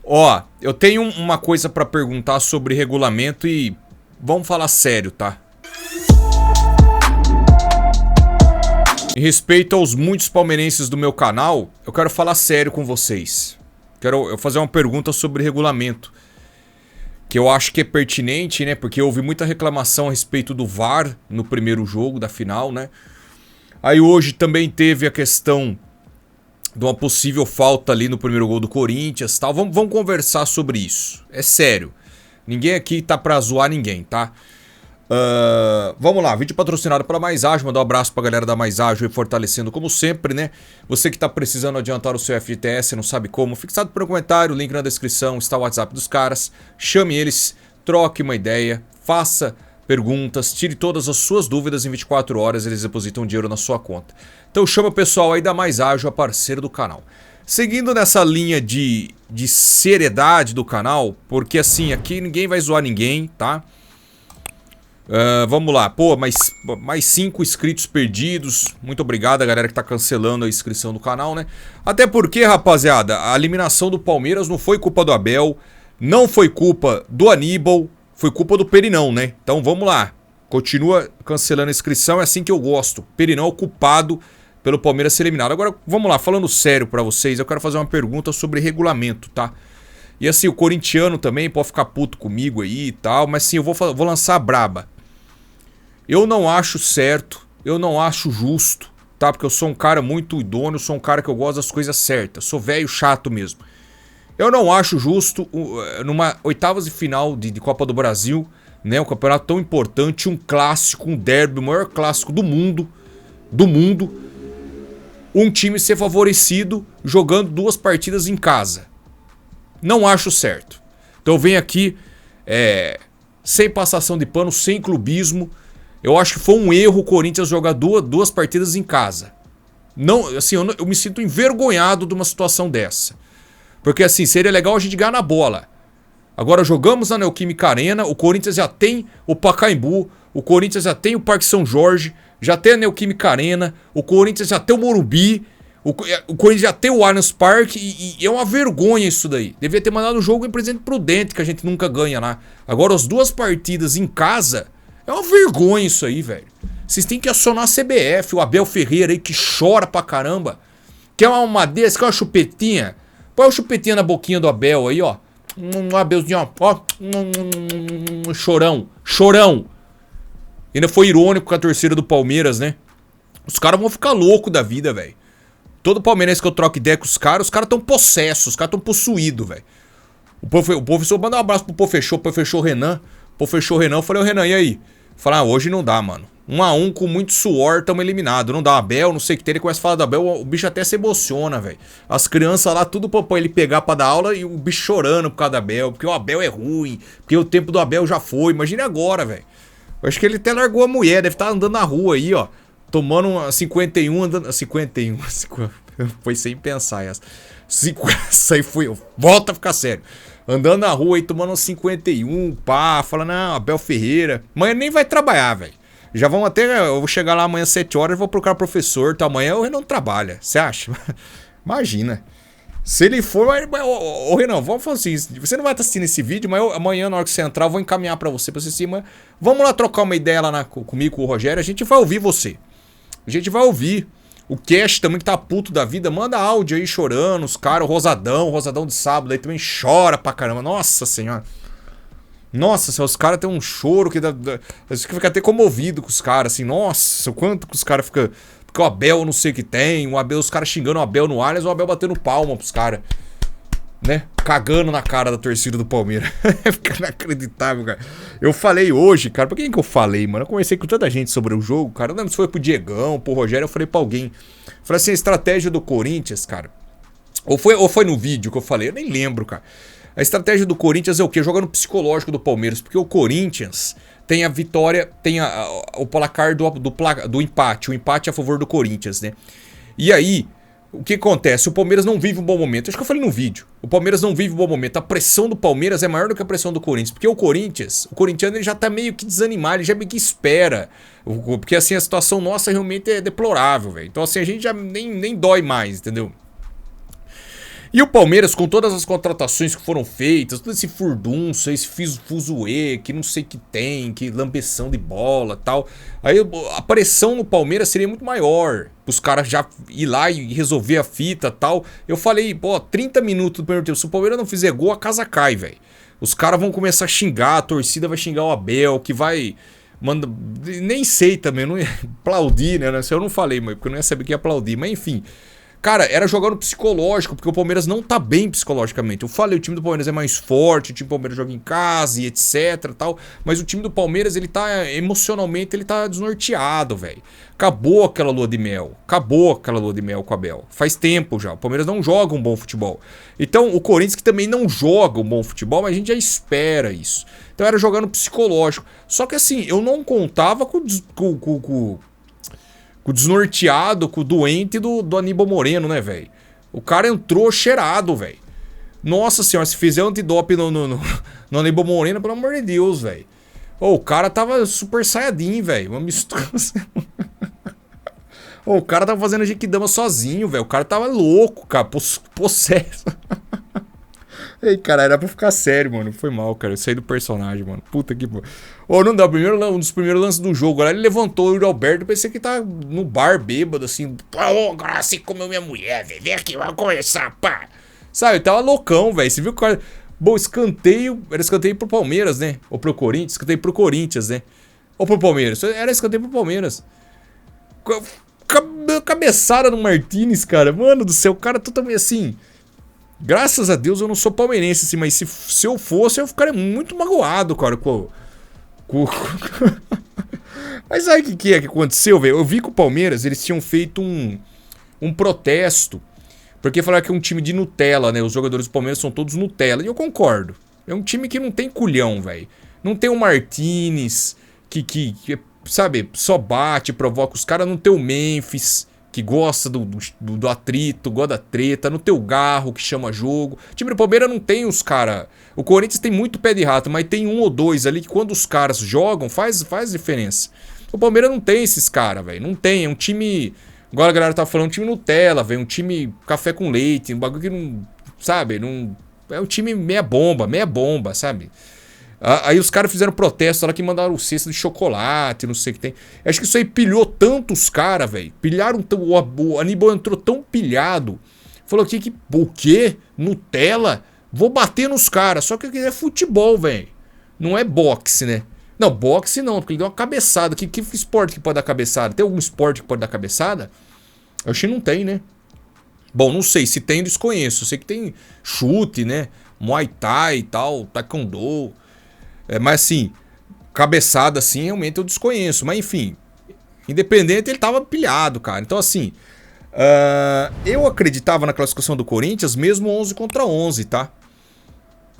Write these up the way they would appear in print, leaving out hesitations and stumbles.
Ó, eu tenho uma coisa pra perguntar sobre regulamento e vamos falar sério, tá? Em respeito aos muitos palmeirenses do meu canal, eu quero falar sério com vocês. Quero fazer uma pergunta sobre regulamento, que eu acho que é pertinente, né? Porque houve muita reclamação a respeito do VAR no primeiro jogo da final, né? Aí hoje também teve a questão de uma possível falta ali no primeiro gol do Corinthians e tal. Vamos conversar sobre isso. É sério. Ninguém aqui tá pra zoar ninguém, tá? Vamos lá, vídeo patrocinado pela Mais Ágil. Mandar um abraço pra galera da Mais Ágil e fortalecendo como sempre, né? Você que tá precisando adiantar o seu FGTS, não sabe como, fixado por um comentário, link na descrição, está o WhatsApp dos caras. Chame eles, troque uma ideia, faça perguntas, tire todas as suas dúvidas. Em 24 horas eles depositam dinheiro na sua conta. Então chama o pessoal aí da Mais Ágil, a parceiro do canal. Seguindo nessa linha de seriedade do canal, porque assim, aqui ninguém vai zoar ninguém, tá? Vamos lá, pô, mais 5 inscritos perdidos. Muito obrigado a galera que tá cancelando a inscrição do canal, né? Até porque, rapaziada, a eliminação do Palmeiras não foi culpa do Abel, não foi culpa do Aníbal, foi culpa do Perinão, né? Então vamos lá, continua cancelando a inscrição, é assim que eu gosto. Perinão é o culpado pelo Palmeiras ser eliminado. Agora, vamos lá, falando sério pra vocês, eu quero fazer uma pergunta sobre regulamento, tá? E assim, o corintiano também pode ficar puto comigo aí e tal, mas sim, eu vou lançar a braba. Eu não acho certo, eu não acho justo, tá? Porque eu sou um cara muito idôneo, sou um cara que eu gosto das coisas certas, sou velho chato mesmo. Eu não acho justo, numa oitavas de final de Copa do Brasil, né? Um campeonato tão importante, um clássico, um derby, o maior clássico do mundo, um time ser favorecido jogando 2 partidas em casa. Não acho certo. Então eu venho aqui sem passação de pano, sem clubismo. Eu acho que foi um erro o Corinthians jogar duas partidas em casa. Não, assim, eu me sinto envergonhado de uma situação dessa. Porque assim, seria legal a gente ganhar na bola. Agora jogamos na Neoquímica Arena, o Corinthians já tem o Pacaembu, o Corinthians já tem o Parque São Jorge, já tem a Neoquímica Arena, o Corinthians já tem o Morumbi, o Corinthians já tem o Allianz Parque e é uma vergonha isso daí. Devia ter mandado o jogo em Presidente Prudente, que a gente nunca ganha lá. Agora as 2 partidas em casa, é uma vergonha isso aí, velho. Vocês têm que acionar a CBF, o Abel Ferreira aí que chora pra caramba. Quer uma madeira, quer uma chupetinha? Põe uma chupetinha na boquinha do Abel aí, ó. Abelzinho, ó. Chorão. Ainda foi irônico com a torcida do Palmeiras, né? Os caras vão ficar loucos da vida, velho. Todo palmeirense que eu troco ideia com os caras tão possessos, os caras tão possuídos, velho. O professor manda um abraço pro professor Renan. Eu falei, ô Renan, e aí? Falei, hoje não dá, mano. 1-1 com muito suor, tamo eliminado. Não dá, Abel, não sei o que tem. Ele começa a falar do Abel, o bicho até se emociona, velho. As crianças lá, tudo pra ele pegar pra dar aula e o bicho chorando por causa do Abel. Porque o Abel é ruim, porque o tempo do Abel já foi. Imagina agora, velho. Eu acho que ele até largou a mulher, deve estar andando na rua aí, ó. Tomando uma 51, andando... 51, foi sem pensar essa. Isso aí foi... Volta a ficar sério. Andando na rua aí, tomando um 51, pá, falando, não, Abel Ferreira. Amanhã nem vai trabalhar, velho. Já vamos até... Eu vou chegar lá amanhã às 7 horas e vou procurar professor, tá? Amanhã o Renan trabalha, você acha? Imagina. Se ele for... Ô Renan, vamos fazer assim. Você não vai estar assistindo esse vídeo, mas amanhã, na hora que você entrar, eu vou encaminhar pra você cima. Vamos lá trocar uma ideia lá comigo, com o Rogério. A gente vai ouvir você. A gente vai ouvir. O Cash também que tá puto da vida, manda áudio aí chorando, os caras, o Rosadão de sábado aí também chora pra caramba. Nossa senhora. Nossa senhora, os caras tem um choro que você fica até comovido com os caras, assim. Nossa, o quanto que os caras ficam... Porque o Abel não sei o que tem, os caras xingando o Abel no Allianz, o Abel batendo palma pros caras. Né? Cagando na cara da torcida do Palmeiras. Fica inacreditável, cara. Eu falei hoje, cara, pra quem que eu falei, mano? Eu conversei com tanta gente sobre o jogo, cara. Eu não lembro se foi pro Diegão, pro Rogério, eu falei pra alguém. Falei assim, a estratégia do Corinthians, cara. Ou foi no vídeo que eu falei, eu nem lembro, cara. A estratégia do Corinthians é o quê? Joga no psicológico do Palmeiras, porque o Corinthians tem a vitória, tem o placar do empate. O empate é a favor do Corinthians, né? E aí... O que acontece? O Palmeiras não vive um bom momento. Acho que eu falei no vídeo. O Palmeiras não vive um bom momento. A pressão do Palmeiras é maior do que a pressão do Corinthians. Porque o corintiano ele já tá meio que desanimado, ele já meio que espera. Porque assim, a situação nossa realmente é deplorável, velho. Então assim, a gente já nem dói mais, entendeu? E o Palmeiras, com todas as contratações que foram feitas, todo esse furdunço, esse fuzuê, que não sei que tem, que lambeção de bola e tal. Aí a pressão no Palmeiras seria muito maior. Os caras já ir lá e resolver a fita e tal. Eu falei, pô, 30 minutos do primeiro tempo. Se o Palmeiras não fizer gol, a casa cai, velho. Os caras vão começar a xingar, a torcida vai xingar o Abel, que vai... Manda, nem sei também, não ia aplaudir, né? Eu não falei, mas porque eu não ia saber que ia aplaudir. Mas enfim... Cara, era jogar no psicológico, porque o Palmeiras não tá bem psicologicamente. Eu falei, o time do Palmeiras é mais forte, o time do Palmeiras joga em casa e etc tal. Mas o time do Palmeiras, ele tá emocionalmente, ele tá desnorteado, velho. Acabou aquela lua de mel. Acabou aquela lua de mel com a Abel. Faz tempo já. O Palmeiras não joga um bom futebol. Então, o Corinthians que também não joga um bom futebol, mas a gente já espera isso. Então era jogar no psicológico. Só que assim, eu não contava com o desnorteado, com o doente do Aníbal Moreno, né, velho? O cara entrou cheirado, velho. Nossa senhora, se fizer antidoping no Aníbal Moreno, pelo amor de Deus, velho. Oh, o cara tava super saiyajin, velho. Uma mistura. Oh, o cara tava fazendo Genkidama sozinho, velho. O cara tava louco, cara. Possesso. Ei, cara, era pra ficar sério, mano. Foi mal, cara. Eu saí do personagem, mano. Puta que pariu. Ô, não dá. Um dos primeiros lances do jogo. Agora ele levantou o Yuri Alberto. Eu pensei que tá no bar bêbado, assim. Ô, agora você comeu minha mulher, velho. Vem aqui, vamos conversar, pá. Sabe, tava loucão, velho. Você viu que o cara. Bom, escanteio. Era escanteio pro Palmeiras, né? Ou pro Corinthians. Escanteio pro Corinthians, né? Ou pro Palmeiras. Era escanteio pro Palmeiras. Cabeçada no Martínez, cara. Mano do céu, o cara totalmente assim. Graças a Deus eu não sou palmeirense, assim, mas se eu fosse, eu ficaria muito magoado, cara, Mas sabe o que aconteceu, velho? Eu vi que o Palmeiras, eles tinham feito um protesto, porque falaram que é um time de Nutella, né? Os jogadores do Palmeiras são todos Nutella, e eu concordo. É um time que não tem culhão, velho. Não tem o Martínez, que sabe, só bate, provoca os caras. Não tem o Memphis, que gosta do atrito, gosta da treta. No teu Garro, que chama jogo. O time do Palmeiras não tem os caras. O Corinthians tem muito pé de rato, mas tem um ou dois ali que quando os caras jogam, faz diferença. O Palmeiras não tem esses caras, velho. Não tem. É um time... Agora a galera tá falando um time Nutella, velho. Um time café com leite. Um bagulho que não... Sabe? Não... É um time meia bomba, sabe? Aí os caras fizeram protesto lá que mandaram cesta de chocolate, não sei o que tem. Acho que isso aí pilhou tanto os caras, velho. Pilharam tão. O Aníbal entrou tão pilhado. Falou que o quê? Nutella? Vou bater nos caras. Só que é futebol, velho. Não é boxe, né? Não, boxe não, porque ele deu uma cabeçada. Que esporte que pode dar cabeçada? Tem algum esporte que pode dar cabeçada? Eu acho que não tem, né? Bom, não sei. Se tem, eu desconheço. Eu sei que tem chute, né? Muay Thai e tal, Taekwondo. Mas assim, cabeçada assim, realmente eu desconheço. Mas enfim, independente, ele tava pilhado, cara. Então assim, eu acreditava na classificação do Corinthians mesmo 11 contra 11, tá?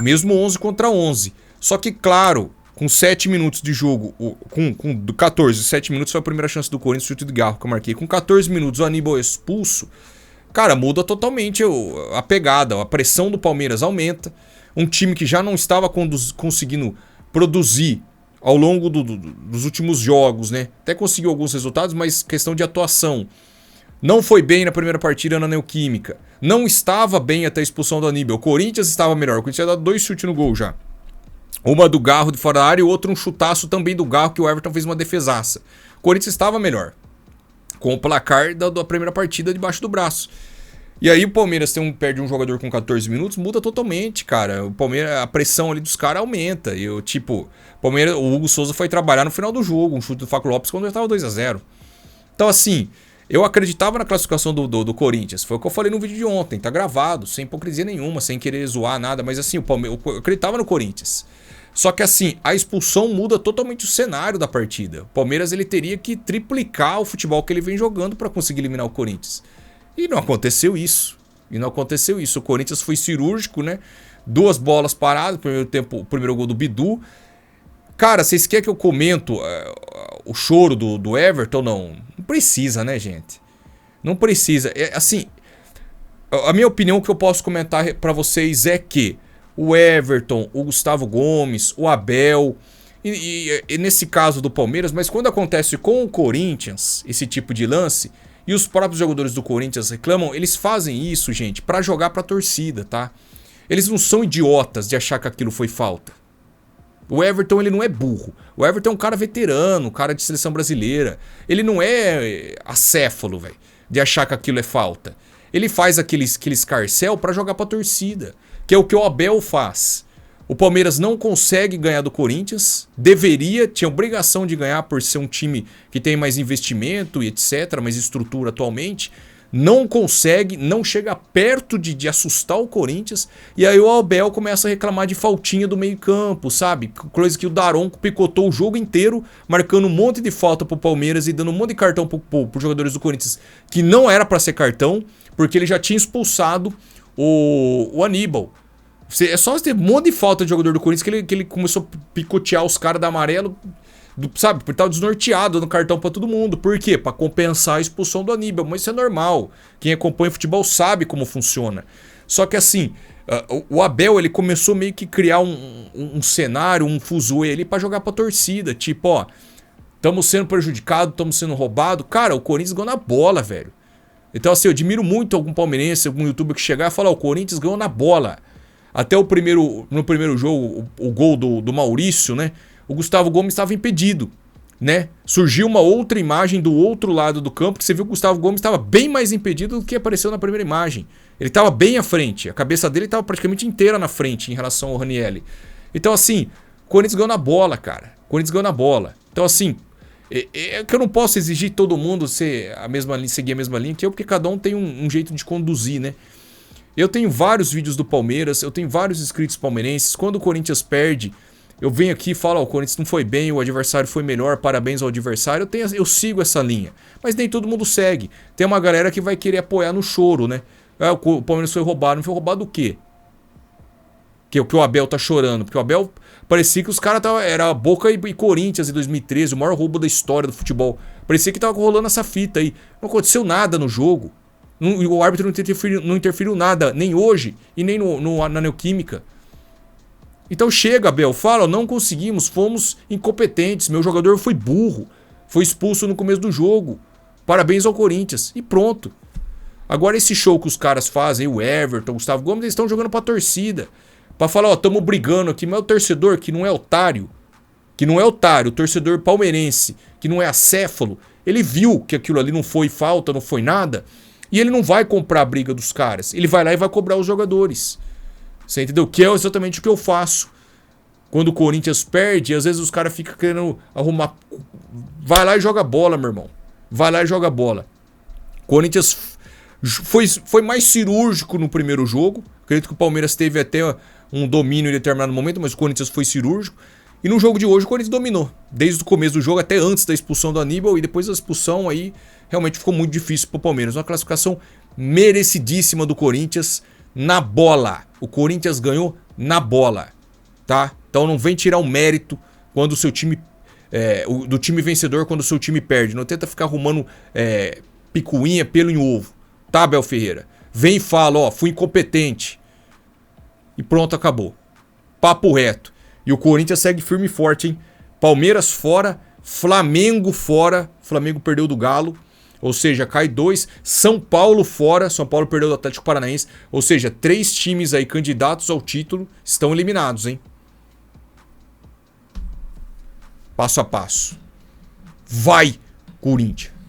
Mesmo 11 contra 11. Só que, claro, com 7 minutos de jogo, com 14, 7 minutos foi a primeira chance do Corinthians, chute de Garro que eu marquei. Com 14 minutos o Aníbal expulso, cara, muda totalmente a pegada. A pressão do Palmeiras aumenta. Um time que já não estava conseguindo produzir ao longo dos últimos jogos, né? Até conseguiu alguns resultados, mas questão de atuação. Não foi bem na primeira partida na Neoquímica. Não estava bem até a expulsão do Aníbal. O Corinthians estava melhor. O Corinthians tinha dado 2 chutes no gol já. Uma do Garro de fora da área e outra um chutaço também do Garro que o Everton fez uma defesaça. O Corinthians estava melhor. Com o placar da primeira partida debaixo do braço. E aí o Palmeiras perde um jogador com 14 minutos, muda totalmente, cara. O Palmeiras, a pressão ali dos caras aumenta. E o Palmeiras, o Hugo Souza foi trabalhar no final do jogo, um chute do Fábio Lopes quando já estava 2-0. Então assim, eu acreditava na classificação do Corinthians. Foi o que eu falei no vídeo de ontem, tá gravado, sem hipocrisia nenhuma, sem querer zoar nada, mas assim, eu acreditava no Corinthians. Só que assim, a expulsão muda totalmente o cenário da partida. O Palmeiras ele teria que triplicar o futebol que ele vem jogando para conseguir eliminar o Corinthians. E não aconteceu isso. O Corinthians foi cirúrgico, né? 2 bolas paradas, o primeiro gol do Bidu. Cara, vocês querem que eu comento o choro do Everton? Não precisa, né, gente? Não precisa. Assim, a minha opinião que eu posso comentar pra vocês é que o Everton, o Gustavo Gomes, o Abel... E nesse caso do Palmeiras, mas quando acontece com o Corinthians, esse tipo de lance... E E os próprios jogadores do Corinthians reclamam, eles fazem isso, gente, pra jogar pra torcida, tá? Eles não são idiotas de achar que aquilo foi falta. O Everton, ele não é burro. O Everton é um cara veterano, um cara de seleção brasileira. Ele não é acéfalo, velho, de achar que aquilo é falta. Ele faz aquele escarcéu pra jogar pra torcida, que é o que o Abel faz. O Palmeiras não consegue ganhar do Corinthians, tinha obrigação de ganhar por ser um time que tem mais investimento e etc, mais estrutura atualmente. Não consegue, não chega perto de assustar o Corinthians. E aí o Abel começa a reclamar de faltinha do meio campo, sabe? Coisa que o Daronco picotou o jogo inteiro, marcando um monte de falta pro Palmeiras e dando um monte de cartão pros jogadores do Corinthians, que não era pra ser cartão, porque ele já tinha expulsado o Aníbal. É só ter um monte de falta de jogador do Corinthians que ele começou a picotear os caras da amarelo, sabe? Porque tava desnorteado no cartão pra todo mundo. Por quê? Pra compensar a expulsão do Aníbal. Mas isso é normal. Quem acompanha futebol sabe como funciona. Só que assim, o Abel, ele começou meio que criar um cenário, um fuzuê ali pra jogar pra torcida. Tipo, ó, estamos sendo prejudicados, estamos sendo roubados. Cara, o Corinthians ganhou na bola, velho. Então assim, eu admiro muito algum palmeirense, algum youtuber que chegar e falar, o Corinthians ganhou na bola. Até no primeiro jogo, o gol do Maurício, né? O Gustavo Gomes estava impedido, né? Surgiu uma outra imagem do outro lado do campo, que você viu que o Gustavo Gomes estava bem mais impedido do que apareceu na primeira imagem. Ele estava bem à frente, a cabeça dele estava praticamente inteira na frente em relação ao Ranieri. Então assim, o Corinthians ganhou na bola, cara. O Corinthians ganhou na bola. Então assim, é que eu não posso exigir todo mundo seguir a mesma linha que eu, porque cada um tem um jeito de conduzir, né? Eu tenho vários vídeos do Palmeiras, eu tenho vários inscritos palmeirenses. Quando o Corinthians perde, eu venho aqui e falo, ó, o Corinthians não foi bem, o adversário foi melhor, parabéns ao adversário. Eu sigo essa linha. Mas nem todo mundo segue. Tem uma galera que vai querer apoiar no choro, né? Ah, o Palmeiras foi roubado. Não foi roubado o quê? Que o Abel tá chorando. Porque o Abel parecia que os caras era Boca e Corinthians em 2013, o maior roubo da história do futebol. Parecia que tava rolando essa fita aí. Não aconteceu nada no jogo. O árbitro não interferiu nada, nem hoje e nem na Neoquímica. Então chega, Abel, fala, não conseguimos, fomos incompetentes, meu jogador foi burro, foi expulso no começo do jogo, parabéns ao Corinthians, e pronto. Agora esse show que os caras fazem, o Everton, o Gustavo Gomes, eles estão jogando pra torcida, pra falar, ó, tamo brigando aqui, mas o torcedor que não é otário, o torcedor palmeirense, que não é acéfalo, ele viu que aquilo ali não foi falta, não foi nada. E ele não vai comprar a briga dos caras. Ele vai lá e vai cobrar os jogadores. Você entendeu? Que é exatamente o que eu faço. Quando o Corinthians perde, às vezes os caras ficam querendo arrumar... Vai lá e joga bola, meu irmão. Vai lá e joga bola. Corinthians foi mais cirúrgico no primeiro jogo. Acredito que o Palmeiras teve até um domínio em determinado momento, mas o Corinthians foi cirúrgico. E no jogo de hoje o Corinthians dominou. Desde o começo do jogo até antes da expulsão do Aníbal. E depois da expulsão aí realmente ficou muito difícil pro Palmeiras. Uma classificação merecidíssima do Corinthians na bola. O Corinthians ganhou na bola, tá? Então não vem tirar o mérito quando o seu time... do time vencedor quando o seu time perde. Não tenta ficar arrumando picuinha, pelo em ovo. Tá, Abel Ferreira? Vem e fala, ó, fui incompetente. E pronto, acabou. Papo reto. E o Corinthians segue firme e forte, hein? Palmeiras fora, Flamengo fora. Flamengo perdeu do Galo. Ou seja, cai 2. São Paulo fora. São Paulo perdeu do Atlético Paranaense. Ou seja, 3 times aí candidatos ao título estão eliminados, hein? Passo a passo. Vai, Corinthians!